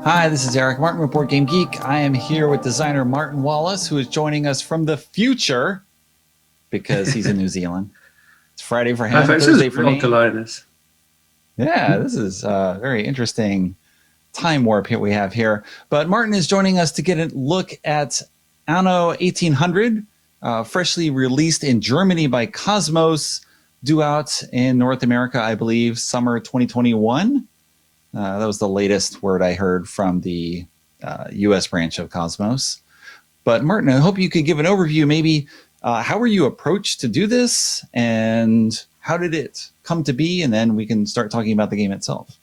Hi, this is Eric Martin with BoardGameGeek. I am here with designer Martin Wallace, who is joining us from the future because he's in New Zealand. It's Friday for him, Thursday for me. Yeah, this is a very interesting time warp here we have here. But Martin is joining us to get a look at Anno 1800, freshly released in Germany by Cosmos, due out in North America, I believe, summer 2021. That was the latest word I heard from the US branch of Cosmos. But Martin, I hope you could give an overview, maybe how were you approached to do this and how did it come to be? And then we can start talking about the game itself.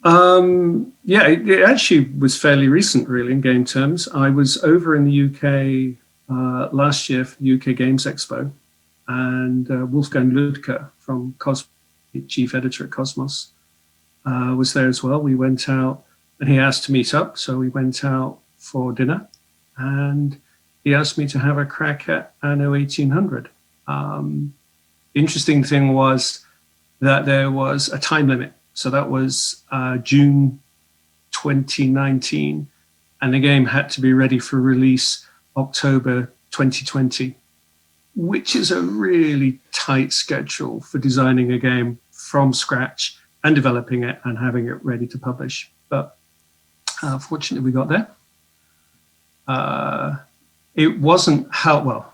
Yeah, it actually was fairly recent, really, in game terms. I was over in the UK last year for the UK Games Expo, and Wolfgang Ludke from Cosmos, chief editor at Cosmos, was there as well. We went out and he asked to meet up. So we went out for dinner and he asked me to have a crack at Anno 1800. Interesting thing was that there was a time limit. So that was June 2019. And the game had to be ready for release October 2020, which is a really tight schedule for designing a game from scratch and developing it and having it ready to publish. But fortunately, we got there. It wasn't helped by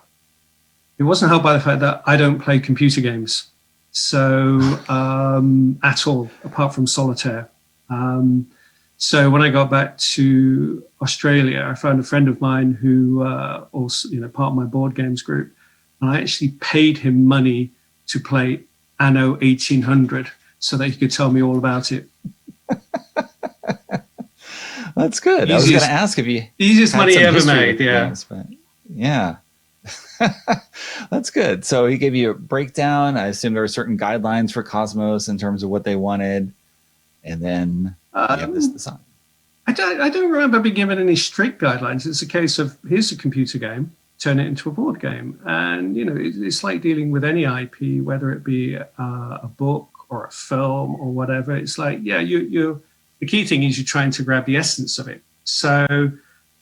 the fact that I don't play computer games. So at all, apart from solitaire. So when I got back to Australia, I found a friend of mine who also, part of my board games group, and I actually paid him money to play Anno 1800 so that he could tell me all about it. That's good. I was going to ask if you easiest money ever made. Yeah, games, but yeah. That's good. So he gave you a breakdown. I assume there were certain guidelines for Cosmos in terms of what they wanted, and then you have this design. I don't remember being given any strict guidelines. It's a case of here's a computer game, turn it into a board game, and it's like dealing with any IP, whether it be a book or a film or whatever. It's like the key thing is you're trying to grab the essence of it. So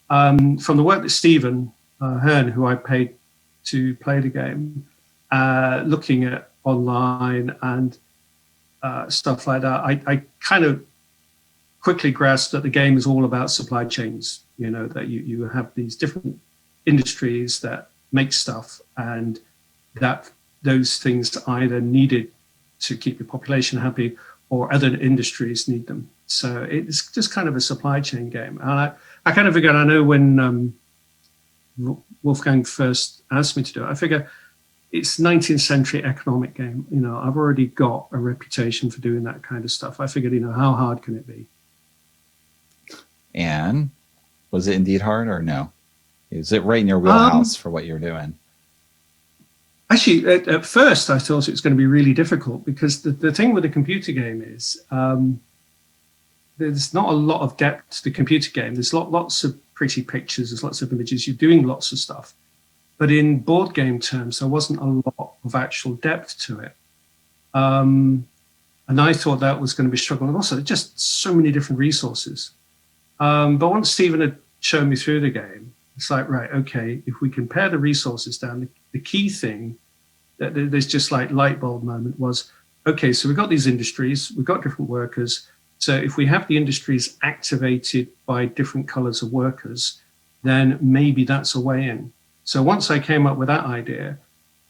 from the work that Stephen Hearn, who I paid to play the game, looking at online and stuff like that, I kind of quickly grasped that the game is all about supply chains. That you have these different industries that make stuff, and that those things either needed to keep the population happy or other industries need them. So it's just kind of a supply chain game. And I kind of figured, I know when Wolfgang first asked me to do it, I figure it's 19th century economic game. I've already got a reputation for doing that kind of stuff. I figured, how hard can it be? And was it indeed hard or no? Is it right in your wheelhouse for what you're doing? Actually, at first, I thought it was going to be really difficult because the thing with a computer game is there's not a lot of depth to the computer game. There's lots of pretty pictures, there's lots of images, you're doing lots of stuff. But in board game terms, there wasn't a lot of actual depth to it. And I thought that was going to be struggling. Also, just so many different resources. But once Stephen had shown me through the game, it's like, right, okay, if we compare the resources down, the key thing that there's just like light bulb moment was, okay, so we've got these industries, we've got different workers. So if we have the industries activated by different colors of workers, then maybe that's a way in. So once I came up with that idea,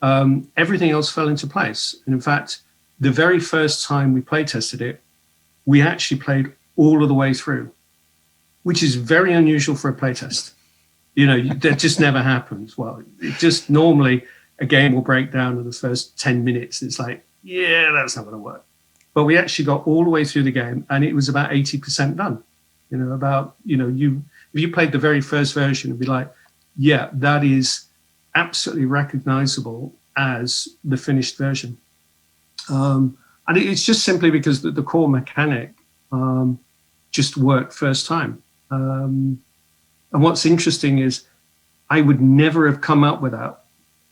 everything else fell into place. And in fact, the very first time we play tested it, we actually played all of the way through, which is very unusual for a playtest. That just never happens. Well, it just normally a game will break down in the first 10 minutes. It's like, yeah, that's not going to work. But we actually got all the way through the game, and it was about 80% done. If you played the very first version, it'd be like, yeah, that is absolutely recognizable as the finished version. And it's just simply because the core mechanic just worked first time. And what's interesting is I would never have come up with that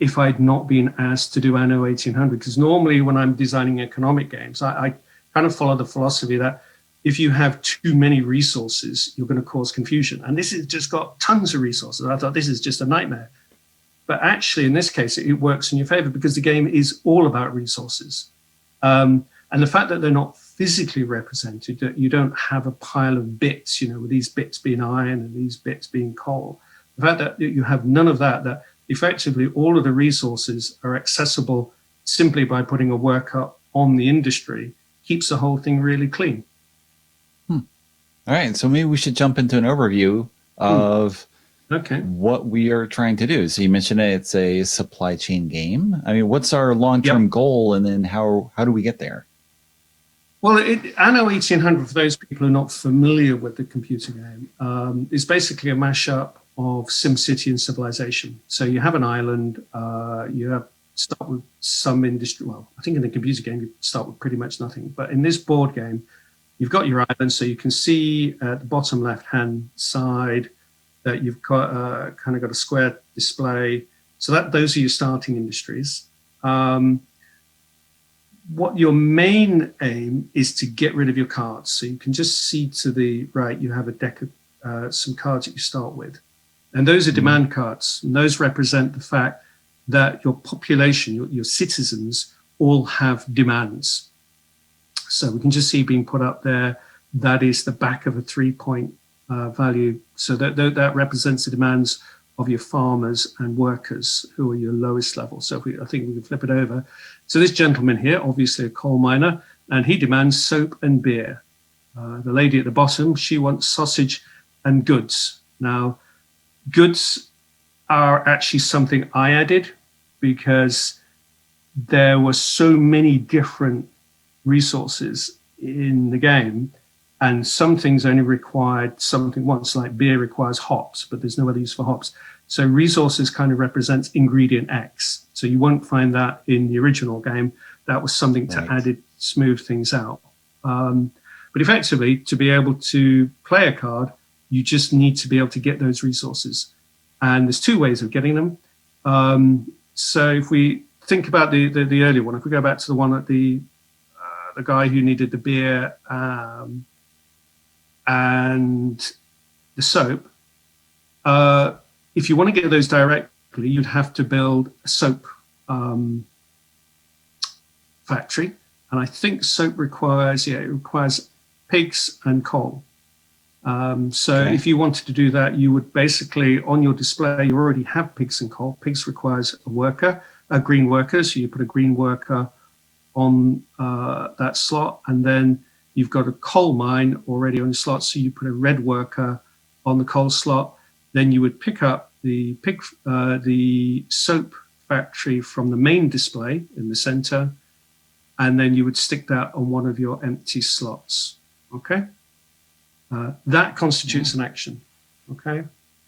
if I'd not been asked to do Anno 1800. Because normally when I'm designing economic games, I kind of follow the philosophy that if you have too many resources, you're going to cause confusion. And this has just got tons of resources. I thought this is just a nightmare. But actually, in this case, it works in your favor because the game is all about resources. And the fact that they're not physically represented, that you don't have a pile of bits, with these bits being iron and these bits being coal. The fact that you have none of that, that effectively all of the resources are accessible simply by putting a worker on the industry, keeps the whole thing really clean. All right, so maybe we should jump into an overview of what we are trying to do. So you mentioned it's a supply chain game. I mean, what's our long-term goal, and then how do we get there? Well, Anno 1800, for those people who are not familiar with the computer game, is basically a mashup of SimCity and Civilization. So you have an island, you start with some industry. Well, I think in the computer game, you start with pretty much nothing. But in this board game, you've got your island, so you can see at the bottom left-hand side that you've got kind of got a square display. So those are your starting industries. What your main aim is to get rid of your cards. So you can just see to the right, you have a deck of some cards that you start with. And those are demand cards. And those represent the fact that your population, your citizens, all have demands. So we can just see being put up there, that is the back of a 3-point value. So that represents the demands of your farmers and workers, who are your lowest level. So I think we can flip it over. So this gentleman here, obviously a coal miner, and he demands soap and beer. The lady at the bottom, she wants sausage and goods. Now, goods are actually something I added because there were so many different resources in the game, and some things only required something once, like beer requires hops, but there's no other use for hops. So resources kind of represents ingredient X. So you won't find that in the original game. That was something to add smooth things out. But effectively, to be able to play a card, you just need to be able to get those resources. And there's two ways of getting them. So if we think about the earlier one, if we go back to the one at the guy who needed the beer and the soap, if you want to get those directly, you'd have to build a soap factory. And I think soap requires, it requires pigs and coal. If you wanted to do that, you would basically, on your display, you already have pigs and coal. Pigs requires a worker, a green worker. So you put a green worker on that slot, and then you've got a coal mine already on the slot. So you put a red worker on the coal slot. Then you would pick up the soap factory from the main display in the center, and then you would stick that on one of your empty slots. Okay. That constitutes an action. Okay.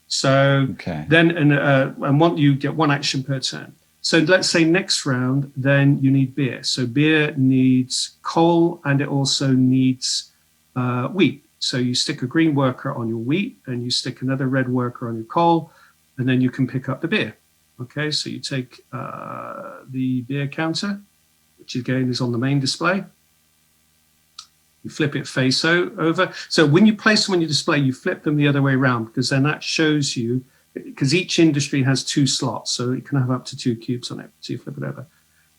So then, and you get one action per turn. So let's say next round, then you need beer. So beer needs coal, and it also needs wheat. So you stick a green worker on your wheat, and you stick another red worker on your coal, and then you can pick up the beer. Okay, so you take the beer counter, which again is on the main display. You flip it face over. So when you place them on your display, you flip them the other way around, because then that shows you, because each industry has 2 slots, so it can have up to 2 cubes on it. So you flip it over.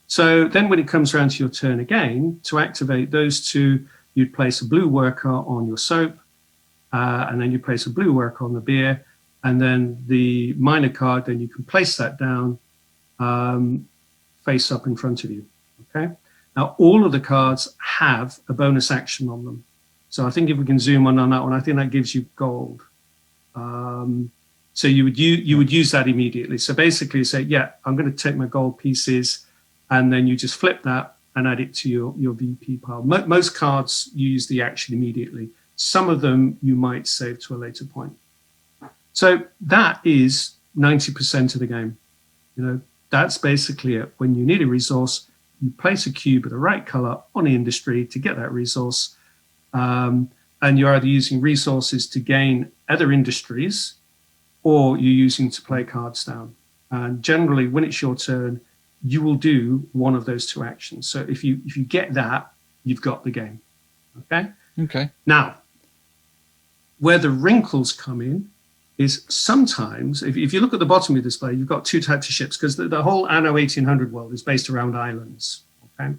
So then when it comes around to your turn again, to activate those 2, you'd place a blue worker on your soap, and then you place a blue worker on the beer, and then the miner card, then you can place that down face up in front of you. Okay. Now, all of the cards have a bonus action on them. So I think if we can zoom on that one, I think that gives you gold. So you would use that immediately. So basically you say, yeah, I'm going to take my gold pieces, and then you just flip that and add it to your VP pile. Most cards use the action immediately. Some of them you might save to a later point. So that is 90% of the game. That's basically it. When you need a resource, you place a cube of the right color on the industry to get that resource. And you're either using resources to gain other industries, or you're using to play cards down. And generally, when it's your turn, you will do one of those 2 actions. So if you get that, you've got the game. Okay. Okay. Now, where the wrinkles come in is sometimes, if you look at the bottom of the display, you've got two types of ships, because the whole Anno 1800 world is based around islands. Okay.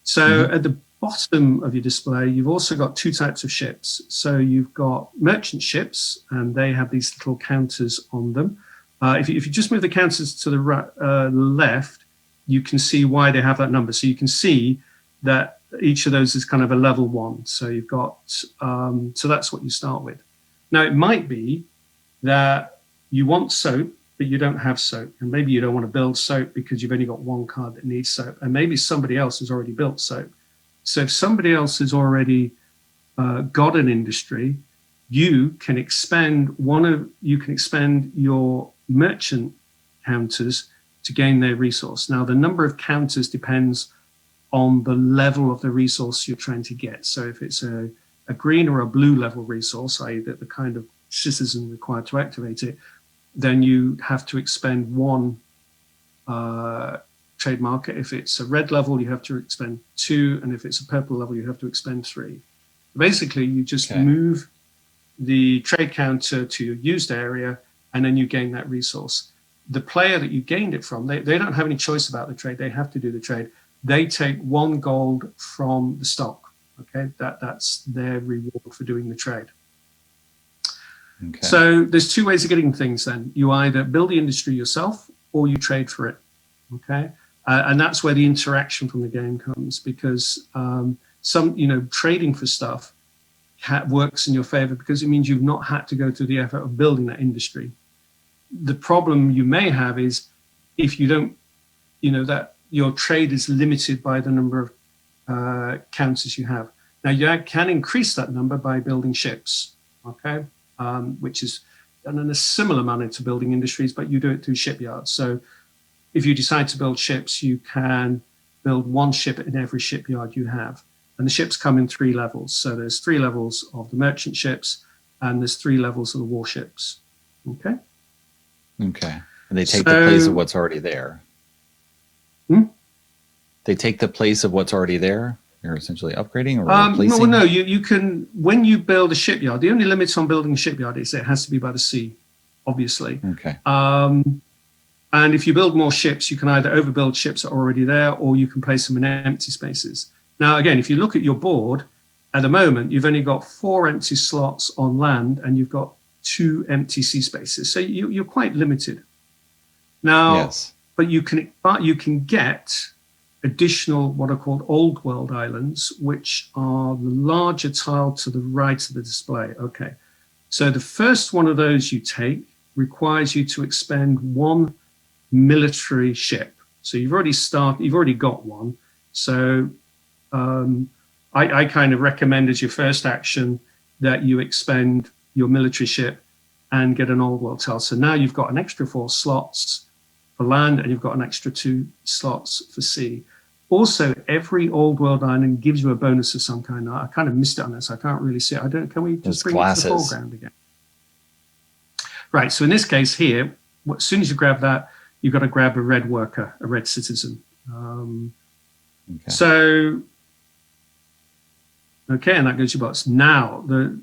So at the bottom of your display, you've also got two types of ships. So you've got merchant ships, and they have these little counters on them. If you just move the counters to the left, you can see why they have that number. So you can see that each of those is kind of a level 1. So you've got, so that's what you start with. Now, it might be that you want soap, but you don't have soap. And maybe you don't want to build soap because you've only got one card that needs soap. And maybe somebody else has already built soap. So if somebody else has already got an industry, you can expend your merchant counters to gain their resource. Now, the number of counters depends on the level of the resource you're trying to get. So if it's a green or a blue level resource, i.e. the kind of citizen required to activate it, then you have to expend one trade marker. If it's a red level, you have to expend 2, and if it's a purple level, you have to expend 3. Basically, you just move the trade counter to your used area, and then you gain that resource. The player that you gained it from, they don't have any choice about the trade. They have to do the trade. They take 1 gold from the stock. Okay, that's their reward for doing the trade. Okay. So there's 2 ways of getting things then. You either build the industry yourself or you trade for it. Okay, and that's where the interaction from the game comes, because trading for stuff works in your favor because it means you've not had to go through the effort of building that industry. The problem you may have is if you don't, that your trade is limited by the number of counters you have. Now, you can increase that number by building ships, okay, which is done in a similar manner to building industries, but you do it through shipyards. So if you decide to build ships, you can build 1 ship in every shipyard you have. And the ships come in 3 levels. So there's 3 levels of the merchant ships, and there's 3 levels of the warships. Okay? Okay. And they take the place of what's already there. They take the place of what's already there? You're essentially upgrading or replacing? No, you can, when you build a shipyard, the only limit on building a shipyard is it has to be by the sea, obviously. Okay. And if you build more ships, you can either overbuild ships that are already there, or you can place them in empty spaces. Now, again, if you look at your board, at the moment, you've only got 4 empty slots on land, and you've got 2 empty sea spaces. So you're quite limited. Now, yes. But you can get additional what are called old world islands, which are the larger tile to the right of the display. Okay, so the first one of those you take requires you to expend 1 military ship. So you've already got one. So I kind of recommend as your first action that you expend your military ship and get an old world tile. So now you've got an extra 4 slots for land, and you've got an extra 2 slots for sea. Also, every old world island gives you a bonus of some kind. I kind of missed it on this. I can't really see it. Can we just bring it to the foreground again? Right. So in this case here, as soon as you grab that, you've got to grab a red worker, a red citizen. So, okay, and that goes your box. Now, the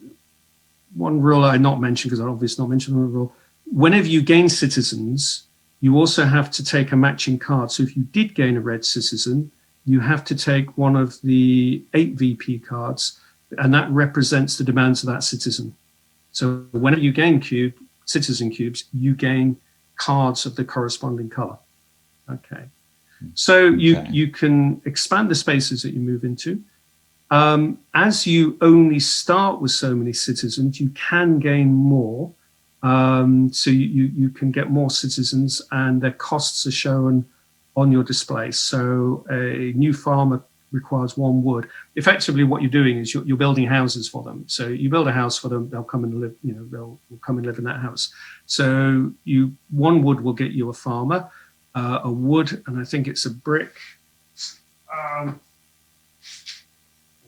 one rule I not mentioned, because I obviously not mentioned the rule, whenever you gain citizens, you also have to take a matching card. So if you did gain a red citizen, you have to take one of the 8 VP cards, and that represents the demands of that citizen. So whenever you gain citizen cubes, you gain cards of the corresponding color. Okay. So you can expand the spaces that you move into. As you only start with so many citizens, you can gain more. So you can get more citizens, and their costs are shown on your display. So a new farmer requires 1 wood. Effectively, what you're doing is you're building houses for them. So you build a house for them, they'll come and live. They'll come and live in that house. So 1 wood will get you a farmer, a wood, and I think it's a brick. I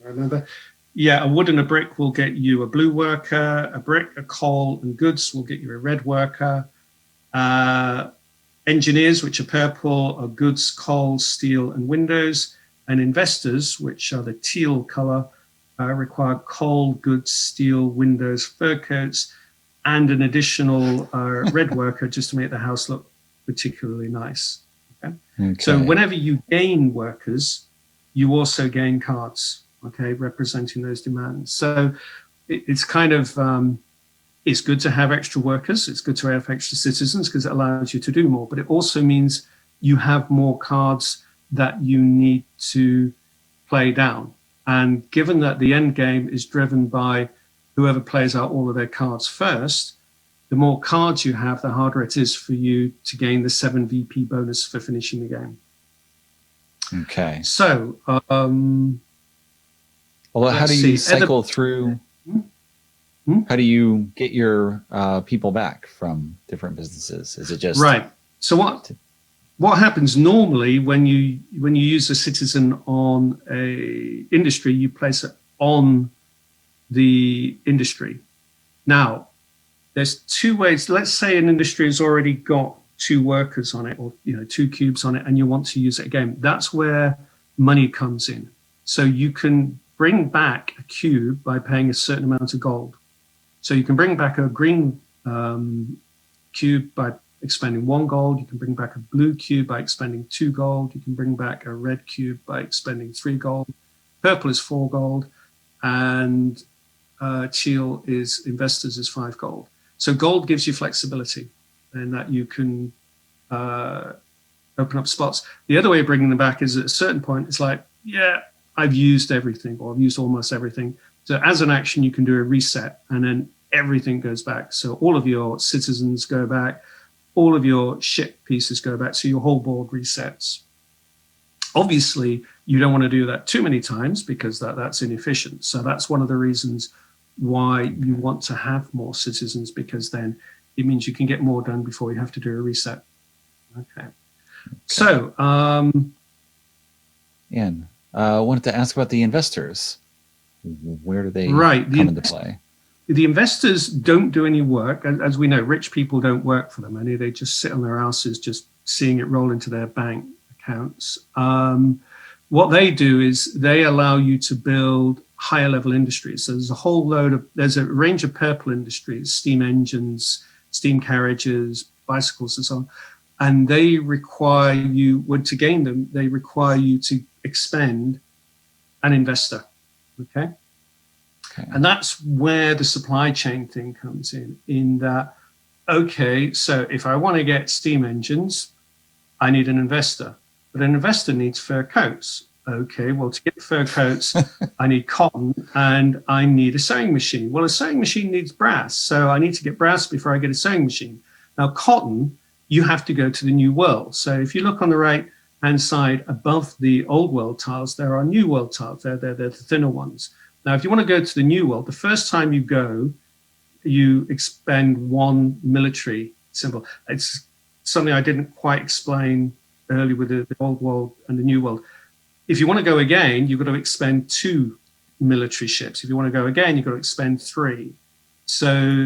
remember. Yeah, a wood and a brick will get you a blue worker. A brick, a coal, and goods will get you a red worker. Engineers, which are purple, are goods, coal, steel, and windows. And investors, which are the teal color, require coal, goods, steel, windows, fur coats, and an additional red worker just to make the house look particularly nice. Okay? So whenever you gain workers, you also gain cards, okay, representing those demands. So it's kind of, it's good to have extra workers. It's good to have extra citizens because it allows you to do more, but it also means you have more cards that you need to play down. And given that the end game is driven by whoever plays out all of their cards first, the more cards you have, the harder it is for you to gain the 7 VP bonus for finishing the game. Okay. So, well, how do you cycle through? How do you get your people back from different businesses? Is it just right? So what happens normally when you use a citizen on a industry, you place it on the industry. Now, there's two ways. Let's say an industry has already got 2 workers on it, or 2 cubes on it, and you want to use it again. That's where money comes in. So you can bring back a cube by paying a certain amount of gold. So you can bring back a green cube by expending 1 gold. You can bring back a blue cube by expending 2 gold. You can bring back a red cube by expending 3 gold. Purple is 4 gold, and teal is investors is 5 gold. So gold gives you flexibility, and that you can open up spots. The other way of bringing them back is at a certain point, it's like, yeah, I've used everything, or I've used almost everything. So as an action, you can do a reset, and then everything goes back. So all of your citizens go back, all of your ship pieces go back, so your whole board resets. Obviously, you don't want to do that too many times because that's inefficient. So that's one of the reasons why you want to have more citizens, because then it means you can get more done before you have to do a reset. Okay. So, Ian, I wanted to ask about the investors. Where do they come into play? The investors don't do any work. As we know, rich people don't work for them. They just sit on their asses just seeing it roll into their bank accounts. What they do is they allow you to build higher level industries. So there's a range of purple industries, steam engines, steam carriages, bicycles, and so on. And they require you, to gain them, they require you to expend an investor. Okay. And that's where the supply chain thing comes in that, okay, so if I want to get steam engines, I need an investor, but an investor needs fur coats. Okay, well, to get fur coats, I need cotton and I need a sewing machine. Well, a sewing machine needs brass, so I need to get brass before I get a sewing machine. Now, cotton, you have to go to the New World. So if you look on the right-hand side above the Old World tiles, there are New World tiles. They're the thinner ones. Now, if you want to go to the New World, the first time you go, you expend 1 military symbol. It's something I didn't quite explain earlier with the Old World and the New World. If you want to go again, you've got to expend 2 military ships. If you want to go again, you've got to expend 3. So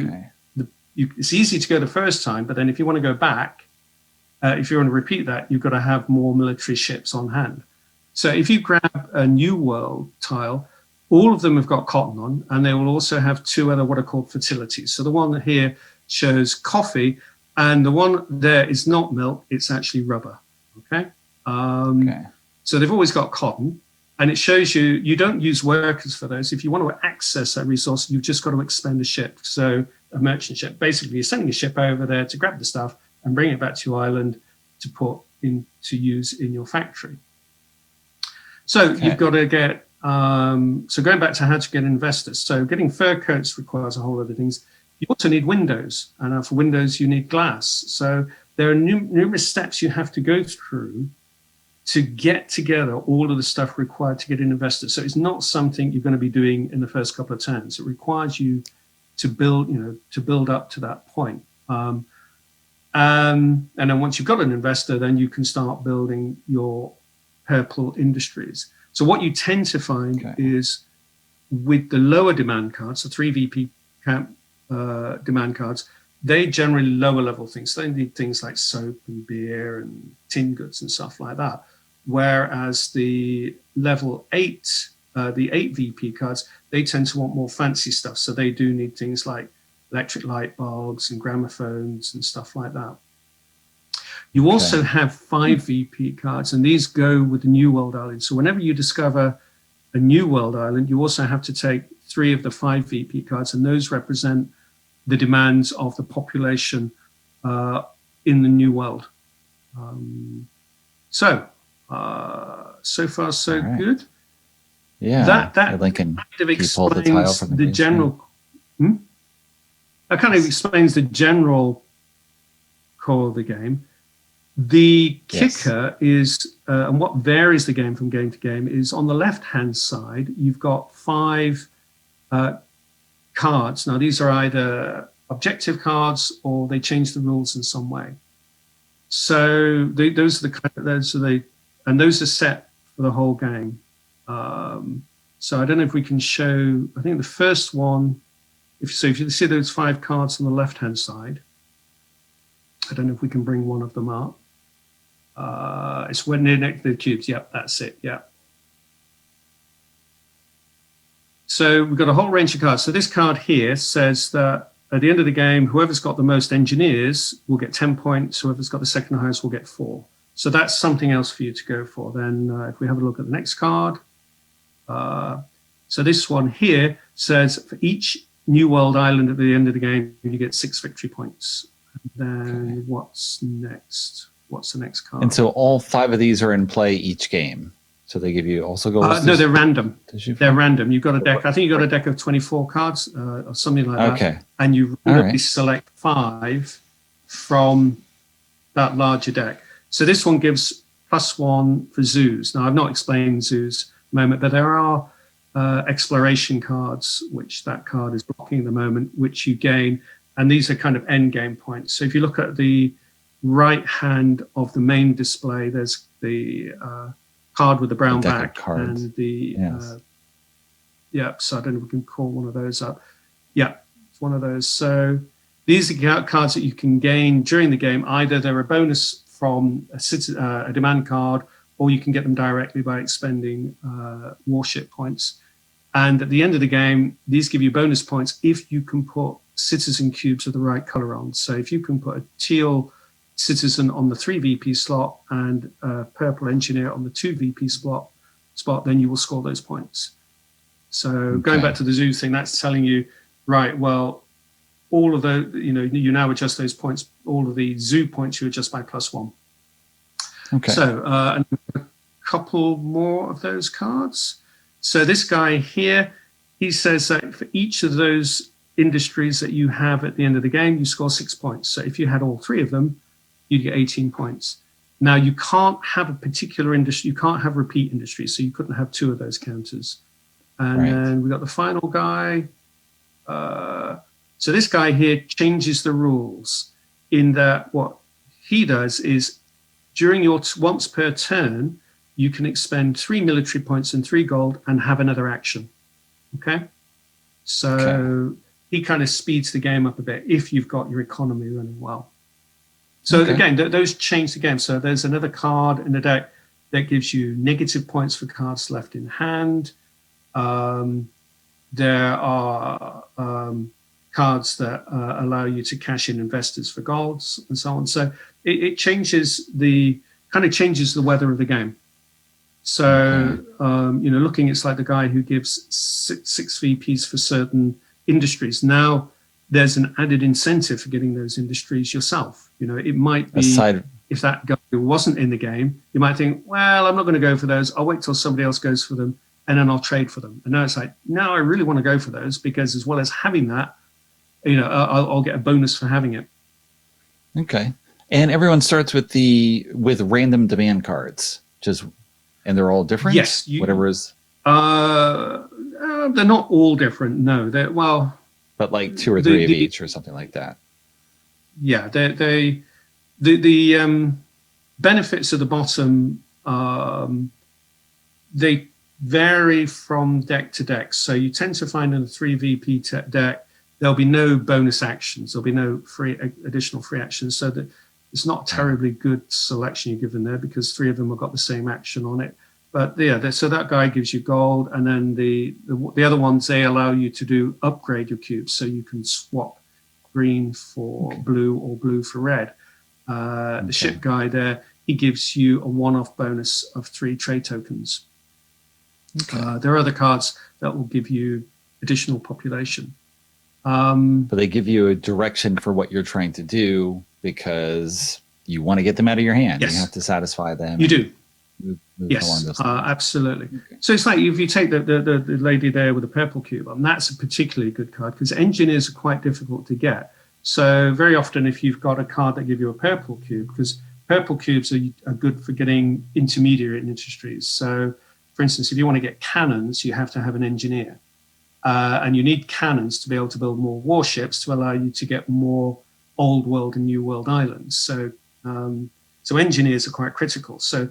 it's easy to go the first time, but then if you want to go back, if you want to repeat that, you've got to have more military ships on hand. So if you grab a New World tile, all of them have got cotton on, and they will also have 2 other what are called fertilities. So the one here shows coffee, and the one there is not milk, it's actually rubber. Okay. So they've always got cotton, and it shows you don't use workers for those. If you want to access that resource, you've just got to expend a ship. So a merchant ship. Basically, you're sending a ship over there to grab the stuff and bring it back to your island to put into use in your factory. So you've got to get, so going back to how to get investors. So getting fur coats requires a whole lot of things. You also need windows, and for windows, you need glass. So there are numerous steps you have to go through to get together all of the stuff required to get an investor. So it's not something you're going to be doing in the first couple of turns. It requires you to build up to that point. And then once you've got an investor, then you can start building your purple industries. So what you tend to find is with the lower demand cards, the 3 VP demand cards, they generally lower level things. So they need things like soap and beer and tin goods and stuff like that. Whereas the level 8 the 8 VP cards, they tend to want more fancy stuff. So they do need things like electric light bulbs and gramophones and stuff like that. You also have 5 VP cards, and these go with the New World Island. So whenever you discover a New World Island, you also have to take 3 of the 5 VP cards, and those represent the demands of the population in the New World. So far, so good. Yeah, that kind of explains the general. That kind of explains the general core of the game. The kicker is, and what varies the game from game to game, is on the left-hand side, you've got 5 cards. Now, these are either objective cards or they change the rules in some way. So those are set for the whole game. So I don't know if we can show. I think the first one, if you see those 5 cards on the left-hand side, I don't know if we can bring one of them up. It's when near next to the cubes. Yep, that's it. Yeah. So we've got a whole range of cards. So this card here says that at the end of the game, whoever's got the most engineers will get 10 points. Whoever's got the second highest will get 4. So that's something else for you to go for. Then if we have a look at the next card. So this one here says for each New World Island at the end of the game, you get 6 victory points. And then what's next? What's the next card? And so all 5 of these are in play each game. So they give you also goals? No, they're random. They're random. You've got a deck. I think you've got a deck of 24 cards or something like that. Okay. And you randomly select 5 from that larger deck. So this one gives +1 for zoos. Now, I've not explained zoos at the moment, but there are exploration cards, which that card is blocking at the moment, which you gain. And these are kind of end game points. So if you look at the right hand of the main display, there's the card with the brown back and the so I don't know if we can call one of those up. Yeah, it's one of those. So these are cards that you can gain during the game. Either they're a bonus from a demand card, or you can get them directly by expending warship points. And at the end of the game, these give you bonus points if you can put citizen cubes of the right color on. So if you can put a teal citizen on the 3 VP slot and a purple engineer on the 2 VP spot, then you will score those points. So going back to the zoo thing, that's telling you, right, well, all of the, you now adjust those points, all of the zoo points you adjust by +1. Okay. So a couple more of those cards. So this guy here, he says that for each of those industries that you have at the end of the game, you score 6 points. So if you had all 3 of them, you'd get 18 points. Now, you can't have a particular industry, you can't have repeat industries, so you couldn't have 2 of those counters. And then we got the final guy. So this guy here changes the rules in that what he does is during your once per turn, you can expend 3 military points and 3 gold and have another action. Okay? So he kind of speeds the game up a bit if you've got your economy running well. So again, those change the game. So there's another card in the deck that gives you negative points for cards left in hand. There are cards that allow you to cash in investors for golds and so on. So it changes the weather of the game. So looking, it's like the guy who gives six VPs for certain industries. Now there's an added incentive for getting those industries yourself. It might be if that guy wasn't in the game, you might think, well, I'm not going to go for those. I'll wait till somebody else goes for them, and then I'll trade for them. And now it's like, no, I really want to go for those because as well as having that, I'll get a bonus for having it. Okay. And everyone starts with random demand cards, and they're all different. Yes. Whatever is. They're not all different. No, but like 2 or 3 of each or something like that. Yeah, the benefits at the bottom, they vary from deck to deck. So you tend to find in a 3 VP deck, there'll be no bonus actions. There'll be no additional free actions. So that it's not terribly good selection you're given there because 3 of them have got the same action on it. But yeah, so that guy gives you gold, and then the other ones, they allow you to upgrade your cubes, so you can swap green for blue or blue for red. The ship guy there, he gives you a one-off bonus of 3 trade tokens. There are other cards that will give you additional population. But they give you a direction for what you're trying to do because you want to get them out of your hand. Yes. You have to satisfy them. You do. Move Yes, absolutely. So it's like if you take the lady there with the purple cube on, that's a particularly good card because engineers are quite difficult to get. So very often if you've got a card that gives you a purple cube, because purple cubes are good for getting intermediate industries. So for instance, if you want to get cannons, you have to have an engineer. And you need cannons to be able to build more warships to allow you to get more old world and new world islands. So so engineers are quite critical. So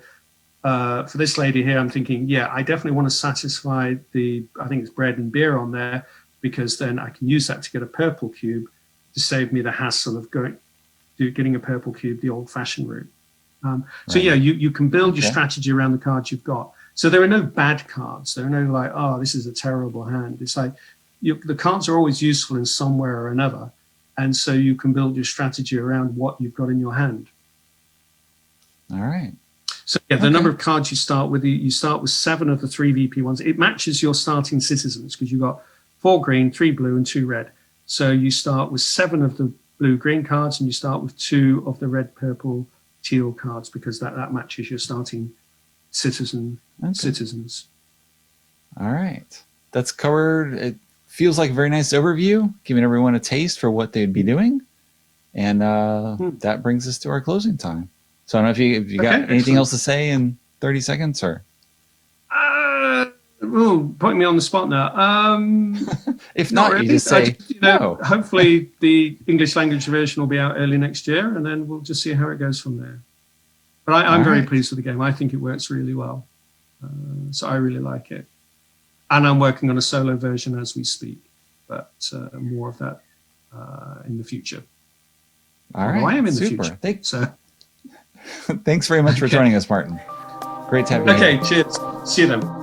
for this lady here, I'm thinking, yeah, I definitely want to satisfy I think it's bread and beer on there, because then I can use that to get a purple cube to save me the hassle of getting a purple cube the old-fashioned route. So yeah, you can build your strategy around the cards you've got. So there are no bad cards. There are no like, oh, this is a terrible hand. It's like the cards are always useful in some way or another. And so you can build your strategy around what you've got in your hand. All right. So yeah, the number of cards you start with 7 of the 3 VP ones. It matches your starting citizens because you've got 4 green, 3 blue, and 2 red. So you start with 7 of the blue-green cards, and you start with 2 of the red, purple, teal cards because that matches your starting citizens. All right. That's covered. It feels like a very nice overview, giving everyone a taste for what they'd be doing. And that brings us to our closing time. So I don't know if you got anything else to say in 30 seconds or? Putting me on the spot now. If not, really. You just say, no. Hopefully the English language version will be out early next year, and then we'll just see how it goes from there. But I'm very pleased with the game. I think it works really well. So I really like it. And I'm working on a solo version as we speak, but more of that in the future. All right. I am in the future. Thanks very much for joining us, Martin. Great to have you. Okay, cheers. See you then.